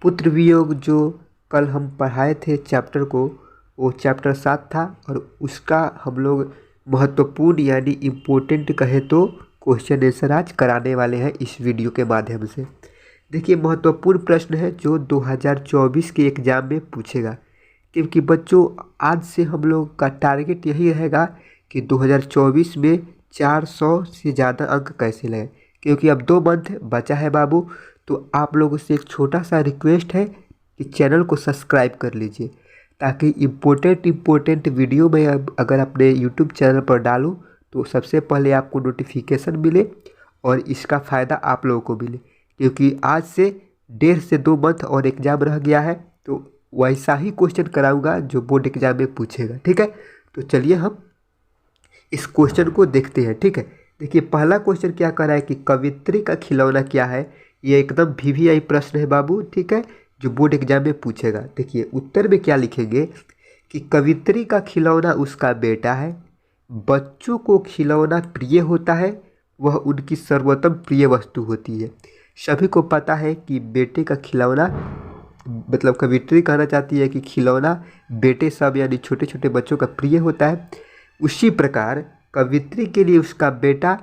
पुत्र वियोग जो कल हम पढ़ाए थे चैप्टर को, वो चैप्टर 7 था और उसका हम लोग महत्वपूर्ण यानी इम्पोर्टेंट कहे तो क्वेश्चन आंसर आज कराने वाले हैं इस वीडियो के माध्यम से। देखिए महत्वपूर्ण प्रश्न है जो 2024 के एग्ज़ाम में पूछेगा, क्योंकि बच्चों आज से हम लोग का टारगेट यही रहेगा कि 2024 में 400 से ज़्यादा अंक कैसे लगे, क्योंकि अब 2 मंथ बचा है बाबू। तो आप लोगों से एक छोटा सा रिक्वेस्ट है कि चैनल को सब्सक्राइब कर लीजिए, ताकि इम्पोर्टेंट वीडियो मैं अगर अपने यूट्यूब चैनल पर डालूँ तो सबसे पहले आपको नोटिफिकेशन मिले और इसका फ़ायदा आप लोगों को मिले, क्योंकि आज से 1.5 से 2 मंथ और एग्ज़ाम रह गया है। तो वैसा ही क्वेश्चन कराऊंगा जो बोर्ड एग्जाम में पूछेगा, ठीक है। तो चलिए हम इस क्वेश्चन को देखते हैं, ठीक है। देखिए पहला क्वेश्चन क्या कर रहा है कि कवित्री का खिलौना क्या है। ये एकदम VVI प्रश्न है बाबू, ठीक है, जो बोर्ड एग्जाम में पूछेगा। देखिए उत्तर में क्या लिखेंगे कि कवित्री का खिलौना उसका बेटा है, बच्चों को खिलौना प्रिय होता है, वह उनकी सर्वोत्तम प्रिय वस्तु होती है। सभी को पता है कि बेटे का खिलौना, मतलब कवित्री कहना चाहती है कि खिलौना बेटे सब यानी छोटे छोटे बच्चों का प्रिय होता है। उसी प्रकार कवित्री के लिए उसका बेटा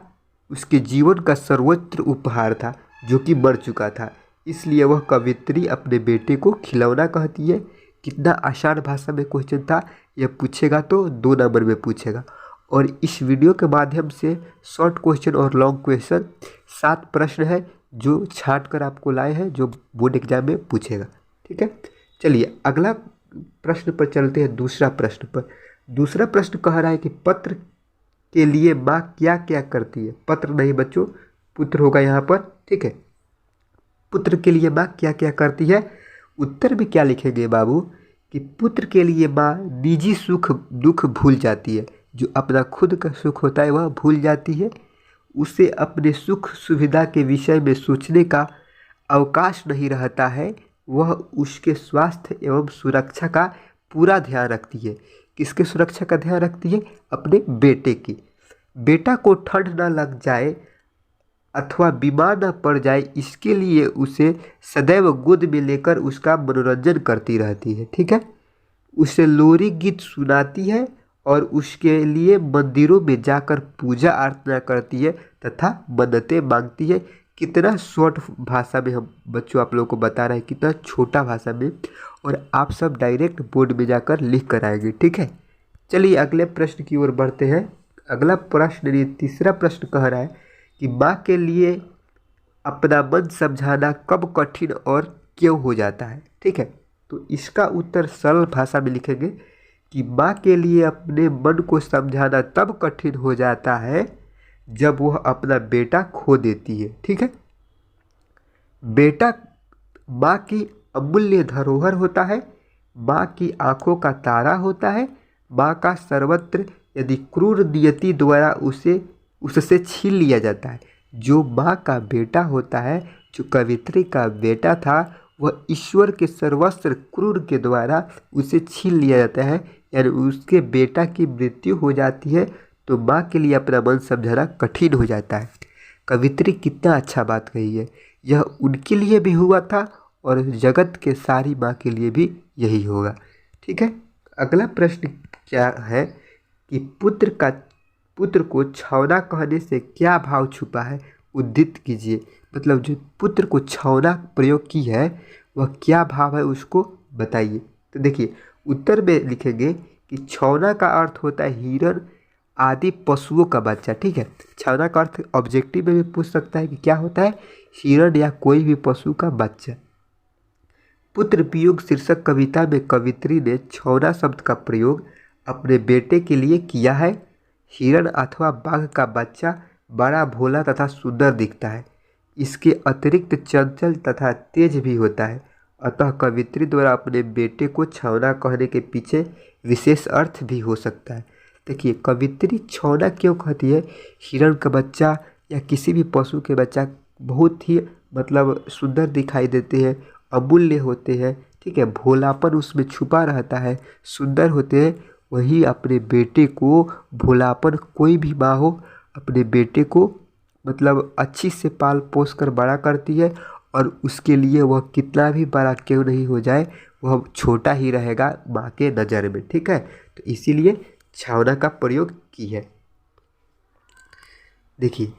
उसके जीवन का सर्वोच्च उपहार था, जो कि मर चुका था, इसलिए वह कवित्री अपने बेटे को खिलौना कहती है। कितना आसान भाषा में क्वेश्चन था, यह पूछेगा तो 2 नंबर में पूछेगा। और इस वीडियो के माध्यम से शॉर्ट क्वेश्चन और लॉन्ग क्वेश्चन 7 प्रश्न है जो छांट कर आपको लाए हैं, जो बोर्ड एग्जाम में पूछेगा, ठीक है। चलिए अगला प्रश्न पर चलते हैं, दूसरा प्रश्न पर। दूसरा प्रश्न कह रहा है कि पत्र के लिए माँ क्या क्या करती है। पत्र नहीं बच्चों, पुत्र होगा यहाँ पर, ठीक है। पुत्र के लिए माँ क्या क्या करती है। उत्तर में क्या लिखेंगे बाबू कि पुत्र के लिए माँ निजी सुख दुख भूल जाती है, जो अपना खुद का सुख होता है वह भूल जाती है। उसे अपने सुख सुविधा के विषय में सोचने का अवकाश नहीं रहता है। वह उसके स्वास्थ्य एवं सुरक्षा का पूरा ध्यान रखती है। किसके सुरक्षा का ध्यान रखती है? अपने बेटे की। बेटा को ठंड न लग जाए अथवा बीमार न पड़ जाए, इसके लिए उसे सदैव गोद में लेकर उसका मनोरंजन करती रहती है, ठीक है। उसे लोरी गीत सुनाती है और उसके लिए मंदिरों में जाकर पूजा अर्चना करती है तथा मन्नतें मांगती है। कितना शॉर्ट भाषा में हम बच्चों आप लोगों को बता रहे हैं, कितना छोटा भाषा में, और आप सब डायरेक्ट बोर्ड में जाकर लिख कर आएंगे, ठीक है। चलिए अगले प्रश्न की ओर बढ़ते हैं। अगला प्रश्न, ये तीसरा प्रश्न कह रहा है कि माँ के लिए अपना मन समझाना कब कठिन और क्यों हो जाता है, ठीक है। तो इसका उत्तर सरल भाषा में लिखेंगे कि माँ के लिए अपने मन को समझाना तब कठिन हो जाता है जब वह अपना बेटा खो देती है, ठीक है। बेटा माँ की अमूल्य धरोहर होता है, माँ की आंखों का तारा होता है, माँ का सर्वत्र यदि क्रूर नियति द्वारा उससे छीन लिया जाता है। जो माँ का बेटा होता है, जो कवित्री का बेटा था, वह ईश्वर के सर्वस्त्र क्रूर के द्वारा उसे छीन लिया जाता है, यानी उसके बेटा की मृत्यु हो जाती है। तो माँ के लिए अपना मन समझाना कठिन हो जाता है। कवित्री कितना अच्छा बात कही है, यह उनके लिए भी हुआ था और जगत के सारी माँ के लिए भी यही होगा, ठीक है। अगला प्रश्न क्या है कि पुत्र को छौना कहने से क्या भाव छुपा है, उद्धृत कीजिए। मतलब जो पुत्र को छौना प्रयोग की है वह क्या भाव है उसको बताइए। तो देखिए उत्तर में लिखेंगे कि छौना का अर्थ होता है हिरण आदि पशुओं का बच्चा, ठीक है। छौना का अर्थ ऑब्जेक्टिव में भी पूछ सकता है कि क्या होता है, हिरण या कोई भी पशु का बच्चा। पुत्र वियोग शीर्षक कविता में कवित्री ने छौना शब्द का प्रयोग अपने बेटे के लिए किया है। हिरण अथवा बाघ का बच्चा बड़ा भोला तथा सुंदर दिखता है, इसके अतिरिक्त चंचल तथा तेज भी होता है। अतः कवित्री द्वारा अपने बेटे को छौना कहने के पीछे विशेष अर्थ भी हो सकता है। देखिए कवित्री छौना क्यों कहती है, हिरण का बच्चा या किसी भी पशु के बच्चा बहुत ही मतलब सुंदर दिखाई देते हैं, अमूल्य होते हैं, ठीक है। भोलापन उसमें छुपा रहता है, सुंदर होते हैं। वही अपने बेटे को भोलापन, कोई भी माँ हो अपने बेटे को मतलब अच्छी से पाल पोस कर बड़ा करती है और उसके लिए वह कितना भी बड़ा क्यों नहीं हो जाए वह छोटा ही रहेगा माँ के नज़र में। ठीक है, तो इसीलिए छावना का प्रयोग की है। देखिए